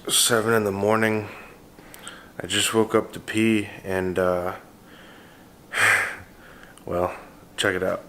7 in the morning. I just woke up to pee and well, check it out.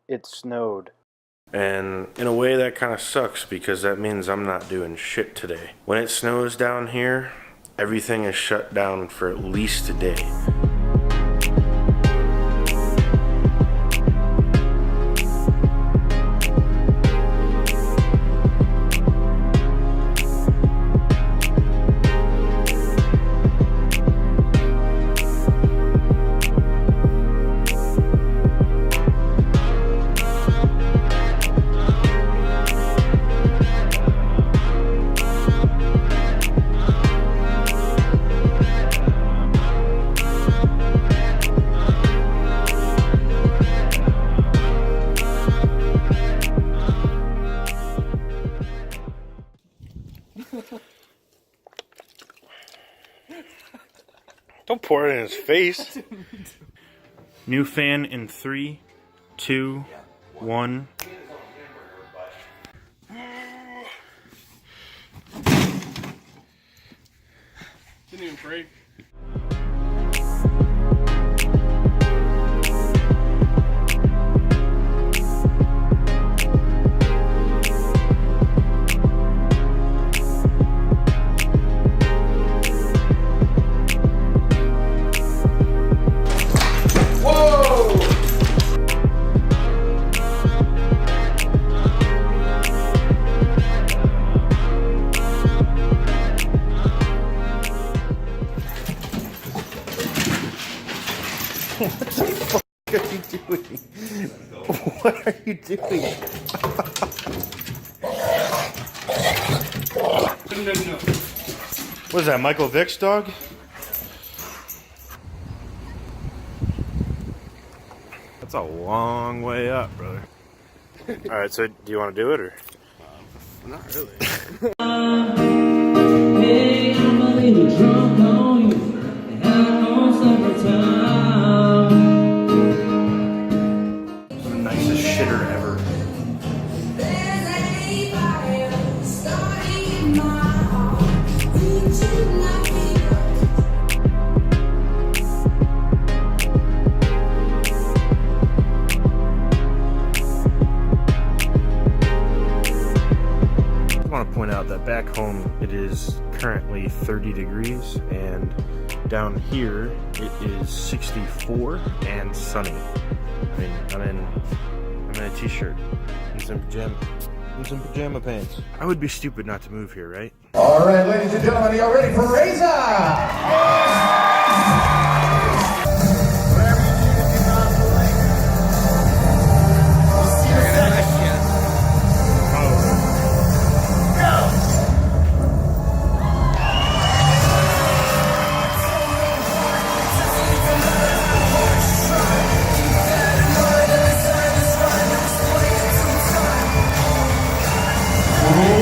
It snowed. And in a way that kind of sucks because that means I'm not doing shit today. When it snows down here, everything is shut down for at least a day. Don't pour it in his face. New fan in 3, 2, 1. Didn't even break. What are you doing? What are you doing? No. What is that, Michael Vick's dog? That's a long way up, brother. Alright, so do you want to do it, or? Not really. Hey, I'm a little drunk on you, and I'm on summertime. The nicest shitter ever. There's a fire starting in my heart. Would you not be I want to point out that back home it is currently 30 degrees and down here it is 64 and sunny. I mean, I'm in a t-shirt and some pajama pants. I would be stupid not to move here, right? All right, ladies and gentlemen, are you ready for Razor?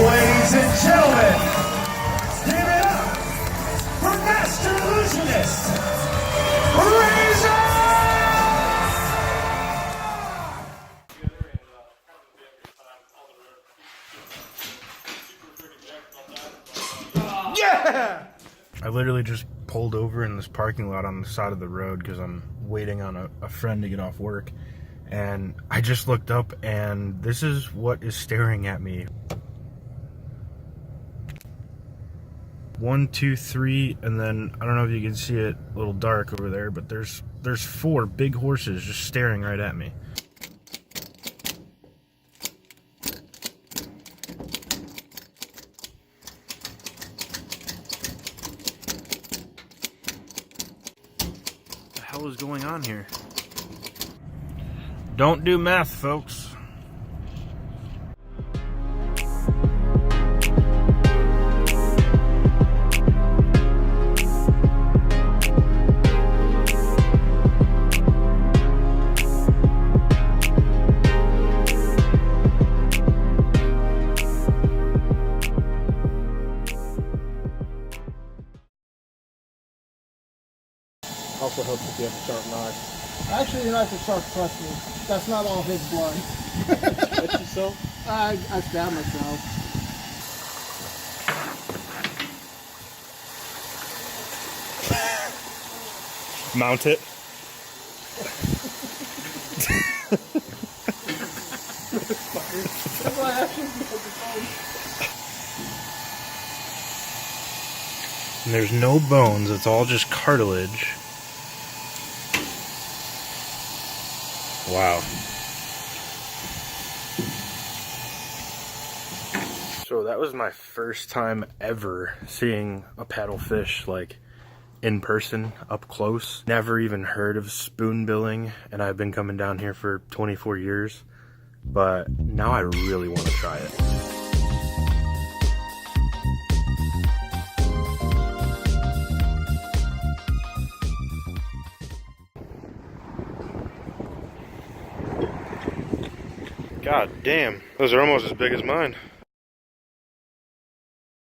Ladies and gentlemen, give it up for Master Illusionist, Razor! Yeah! I literally just pulled over in this parking lot on the side of the road because I'm waiting on a friend to get off work. And I just looked up and this is what is staring at me. 1, 2, 3, and then I don't know if you can see it a little dark over there, but there's 4 big horses just staring right at me. hell is going on here? Don't do math, folks. Also helps if you have a sharp knife. Actually, your knife is sharp, trust me. That's not all his blood. That's yourself? I stabbed myself. Mount it. That's why I actually put the phone. And there's no bones, it's all just cartilage. Wow. So that was my first time ever seeing a paddlefish like in person, up close. Never even heard of spoon billing, and I've been coming down here for 24 years. But now I really want to try it. God damn, those are almost as big as mine.